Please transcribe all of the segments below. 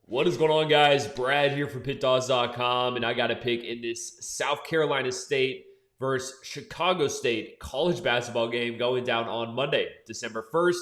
What is going on, guys? Brad here from Pickdawgz.com, and I got a pick in this South Carolina State versus Chicago State college basketball game going down on Monday, December 1st,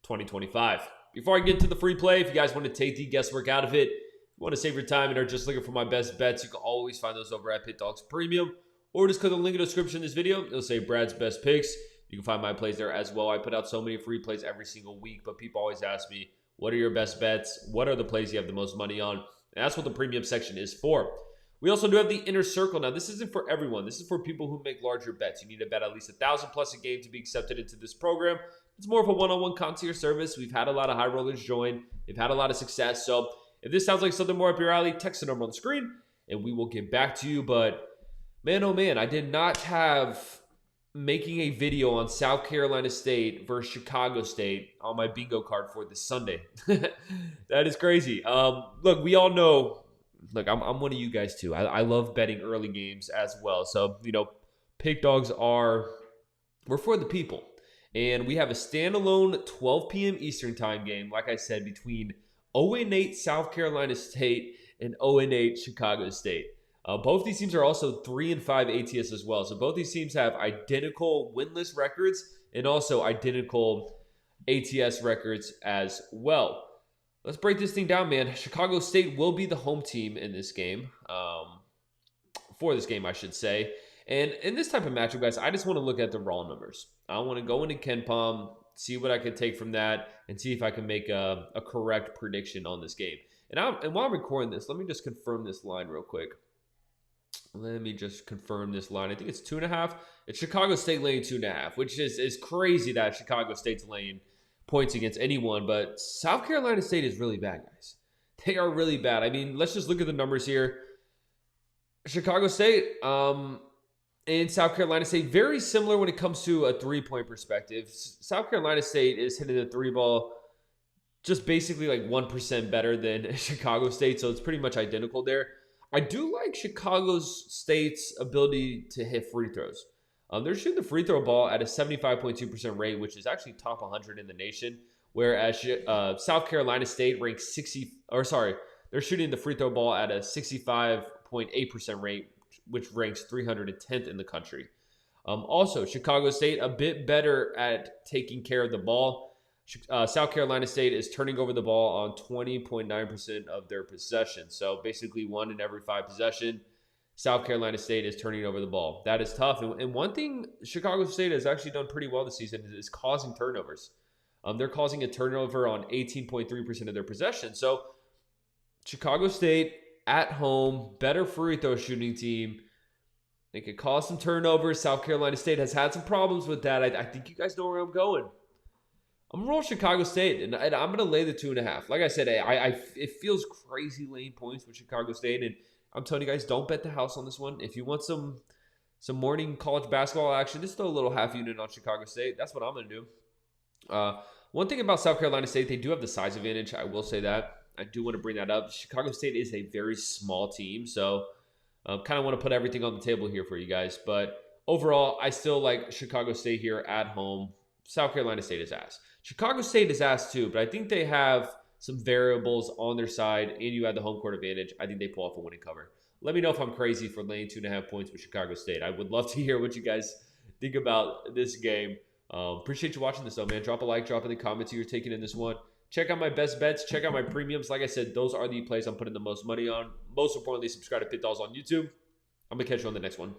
2025. Before I get to the free play, if you guys want to take the guesswork out of it, if you want to save your time and are just looking for my best bets, you can always find those over at Pickdawgz Premium, or just click the link in the description of this video. It'll say Brad's best picks. You can find my plays there as well. I put out so many free plays every single week, but people always ask me, what are your best bets? What are the plays you have the most money on? And that's what the premium section is for. We also do have the inner circle. Now, this isn't for everyone. This is for people who make larger bets. You need to bet at least $1,000 plus a game to be accepted into this program. It's more of a one-on-one concierge service. We've had a lot of high rollers join. They've had a lot of success. So if this sounds like something more up your alley, text the number on the screen, and we will get back to you. But man, oh man, I did not have making a video on South Carolina State versus Chicago State on my bingo card for this Sunday. That is crazy. Look, we all know, look, I'm one of you guys too. I love betting early games as well. So, Pickdawgz we're for the people. And we have a standalone 12 p.m. Eastern time game, like I said, between 0-8 South Carolina State and 0-8 Chicago State. Both these teams are also 3-5 ATS as well. So both these teams have identical winless records and also identical ATS records as well. Let's break this thing down, man. Chicago State will be the home team in this game. For this game, I should say. And in this type of matchup, guys, I just want to look at the raw numbers. I want to go into KenPom, see what I can take from that, and see if I can make a correct prediction on this game. And while I'm recording this, let me just confirm this line real quick. Let me just confirm this line. I think it's 2.5. It's Chicago State laying 2.5, which is crazy that Chicago State's laying points against anyone. But South Carolina State is really bad, guys. They are really bad. I mean, let's just look at the numbers here. Chicago State and South Carolina State, very similar when it comes to a three-point perspective. South Carolina State is hitting the three ball just basically like 1% better than Chicago State, so it's pretty much identical there. I do like Chicago State's ability to hit free throws. They're shooting the free throw ball at a 75.2% rate, which is actually top 100 in the nation. Whereas South Carolina State ranks they're shooting the free throw ball at a 65.8% rate, which ranks 310th in the country. Also, Chicago State a bit better at taking care of the ball. South Carolina State is turning over the ball on 20.9% of their possessions. So basically 1 in every 5 possession, South Carolina State is turning over the ball. That is tough. And one thing Chicago State has actually done pretty well this season is causing turnovers. They're causing a turnover on 18.3% of their possessions. So Chicago State at home, better free throw shooting team. They could cause some turnovers. South Carolina State has had some problems with that. I think you guys know where I'm going. I'm going to roll Chicago State, and I'm going to lay the 2.5. Like I said, it feels crazy laying points with Chicago State, and I'm telling you guys, don't bet the house on this one. If you want some morning college basketball action, just throw a little half unit on Chicago State. That's what I'm going to do. One thing about South Carolina State, they do have the size advantage. I will say that. I do want to bring that up. Chicago State is a very small team, so kind of want to put everything on the table here for you guys. But overall, I still like Chicago State here at home. South Carolina State is ass. Chicago State is ass too, but I think they have some variables on their side, and you have the home court advantage. I think they pull off a winning cover. Let me know if I'm crazy for laying 2.5 points with Chicago State. I would love to hear what you guys think about this game. Appreciate you watching this though, man. Drop a like, drop in the comments who you're taking in this one. Check out my best bets. Check out my premiums. Like I said, those are the plays I'm putting the most money on. Most importantly, subscribe to Pickdawgz on YouTube. I'm going to catch you on the next one.